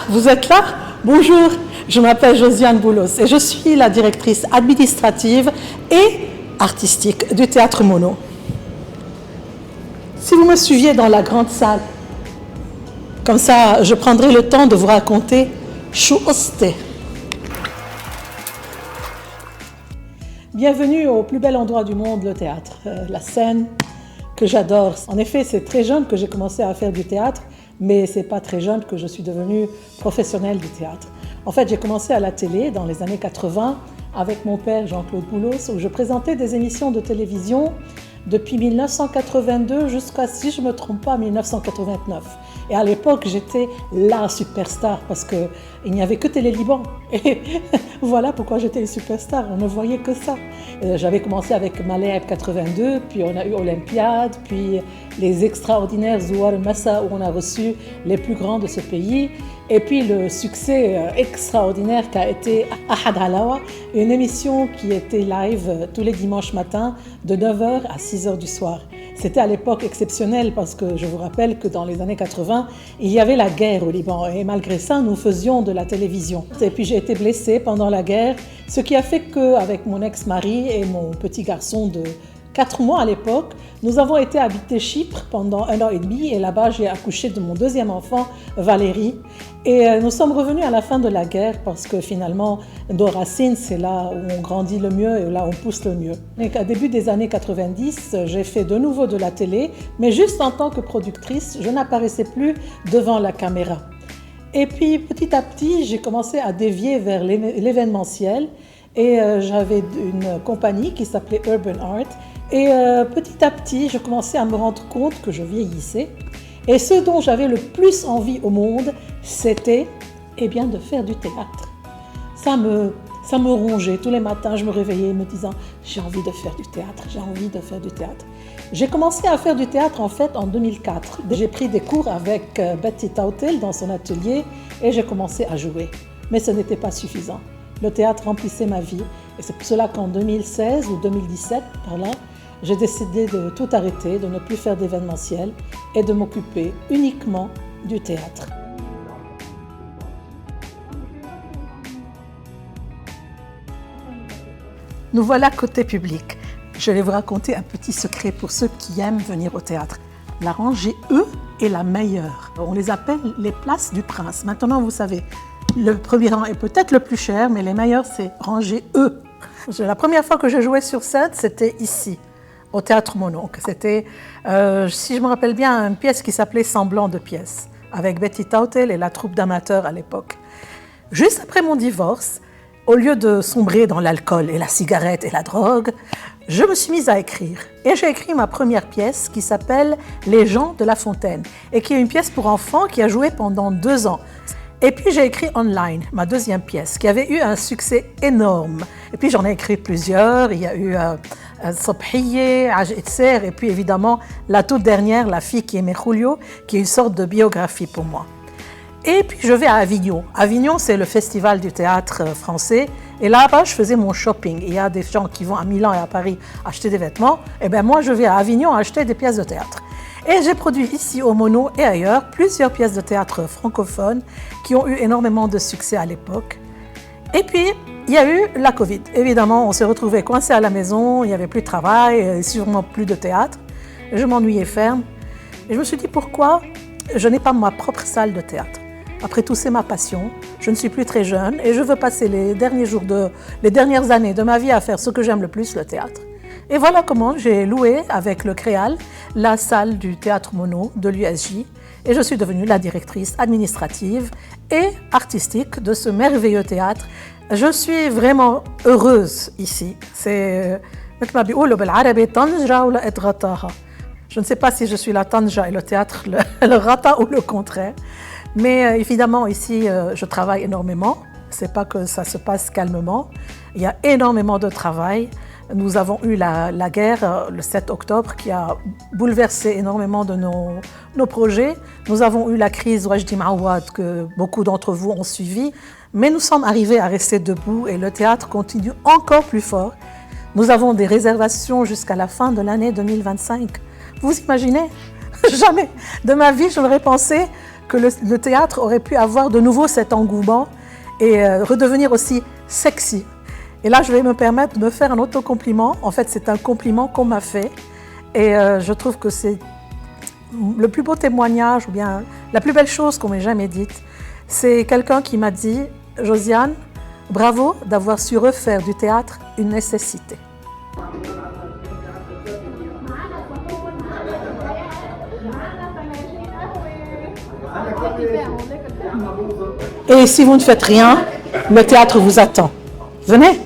vous êtes là? Bonjour, je m'appelle Josiane Boulos et je suis la directrice administrative et artistique du Théâtre Mono. Si vous me suiviez dans la grande salle, comme ça je prendrai le temps de vous raconter Chou Osté. Bienvenue au plus bel endroit du monde, le théâtre, la scène que j'adore. En effet, c'est très jeune que j'ai commencé à faire du théâtre, mais c'est pas très jeune que je suis devenue professionnelle du théâtre. En fait, j'ai commencé à la télé dans les années 80 avec mon père Jean-Claude Boulos, où je présentais des émissions de télévision depuis 1982 jusqu'à, si je ne me trompe pas, 1989. Et à l'époque, j'étais la superstar parce qu'il n'y avait que Télé-Liban. Et voilà pourquoi j'étais une superstar, on ne voyait que ça. J'avais commencé avec Maleb 82, puis on a eu Olympiade, puis les extraordinaires Zouar Massa où on a reçu les plus grands de ce pays. Et puis le succès extraordinaire qu'a été Ahad Alawa, une émission qui était live tous les dimanches matins de 9h à 6h du soir. C'était à l'époque exceptionnel parce que je vous rappelle que dans les années 80, il y avait la guerre au Liban et malgré ça, nous faisions de la télévision. Et puis j'ai été blessée pendant la guerre, ce qui a fait qu'avec mon ex-mari et mon petit garçon de 4 mois à l'époque, nous avons été habiter Chypre pendant 1 an et demi et là-bas j'ai accouché de mon deuxième enfant, Valérie. Et nous sommes revenus à la fin de la guerre parce que finalement, nos racines, c'est là où on grandit le mieux et là où on pousse le mieux. Et à début des années 90, j'ai fait de nouveau de la télé, mais juste en tant que productrice, je n'apparaissais plus devant la caméra. Et puis petit à petit, j'ai commencé à dévier vers l'événementiel et j'avais une compagnie qui s'appelait Urban Art. Et petit à petit, je commençais à me rendre compte que je vieillissais. Et ce dont j'avais le plus envie au monde, c'était de faire du théâtre. Ça me rongeait. Tous les matins, je me réveillais me disant « j'ai envie de faire du théâtre, j'ai envie de faire du théâtre ». J'ai commencé à faire du théâtre en fait en 2004. J'ai pris des cours avec Betty Tautel dans son atelier et j'ai commencé à jouer. Mais ce n'était pas suffisant. Le théâtre remplissait ma vie et c'est pour cela qu'en 2016 ou 2017, par là, j'ai décidé de tout arrêter, de ne plus faire d'événementiel et de m'occuper uniquement du théâtre. Nous voilà côté public. Je vais vous raconter un petit secret pour ceux qui aiment venir au théâtre. La rangée E est la meilleure. On les appelle les places du prince. Maintenant, vous savez, le premier rang est peut-être le plus cher, mais les meilleurs, c'est rangée E. La première fois que je jouais sur scène, c'était ici, au Théâtre Mono. C'était, si je me rappelle bien, une pièce qui s'appelait Semblant de pièce, avec Betty Tautel et la troupe d'amateurs à l'époque. Juste après mon divorce, au lieu de sombrer dans l'alcool et la cigarette et la drogue, je me suis mise à écrire. Et j'ai écrit ma première pièce qui s'appelle Les gens de la fontaine, et qui est une pièce pour enfants qui a joué pendant 2 ans. Et puis j'ai écrit Online, ma deuxième pièce, qui avait eu un succès énorme. Et puis j'en ai écrit plusieurs, il y a eu Sobhiye, Aj Etser, et puis évidemment la toute dernière, La fille qui aimait Julio, qui est une sorte de biographie pour moi. Et puis je vais à Avignon. Avignon, c'est le festival du théâtre français. Et là-bas, je faisais mon shopping. Il y a des gens qui vont à Milan et à Paris acheter des vêtements. Et bien moi, je vais à Avignon acheter des pièces de théâtre. Et j'ai produit ici au Mono et ailleurs plusieurs pièces de théâtre francophones qui ont eu énormément de succès à l'époque. Et puis, il y a eu la Covid. Évidemment, on s'est retrouvés coincés à la maison, il n'y avait plus de travail, et sûrement plus de théâtre. Je m'ennuyais ferme. Et je me suis dit, pourquoi je n'ai pas ma propre salle de théâtre? Après tout, c'est ma passion. Je ne suis plus très jeune et je veux passer les dernières années de ma vie à faire ce que j'aime le plus, le théâtre. Et voilà comment j'ai loué avec le Créal la salle du Théâtre Mono de l'USJ et je suis devenue la directrice administrative et artistique de ce merveilleux théâtre. Je suis vraiment heureuse ici. C'est je ne sais pas si je suis la Tanja et le théâtre, le Rata ou le contraire. Mais évidemment, ici, je travaille énormément. Ce n'est pas que ça se passe calmement. Il y a énormément de travail. Nous avons eu la guerre le 7 octobre qui a bouleversé énormément de nos projets. Nous avons eu la crise Wajdi Maouad que beaucoup d'entre vous ont suivi. Mais nous sommes arrivés à rester debout et le théâtre continue encore plus fort. Nous avons des réservations jusqu'à la fin de l'année 2025. Vous imaginez? Jamais de ma vie, je n'aurais pensé que le théâtre aurait pu avoir de nouveau cet engouement et redevenir aussi sexy. Et là, je vais me permettre de me faire un autocompliment. En fait, c'est un compliment qu'on m'a fait. Et je trouve que c'est le plus beau témoignage, ou bien la plus belle chose qu'on m'ait jamais dite. C'est quelqu'un qui m'a dit « Josiane, bravo d'avoir su refaire du théâtre une nécessité ». Et si vous ne faites rien, le théâtre vous attend. Venez.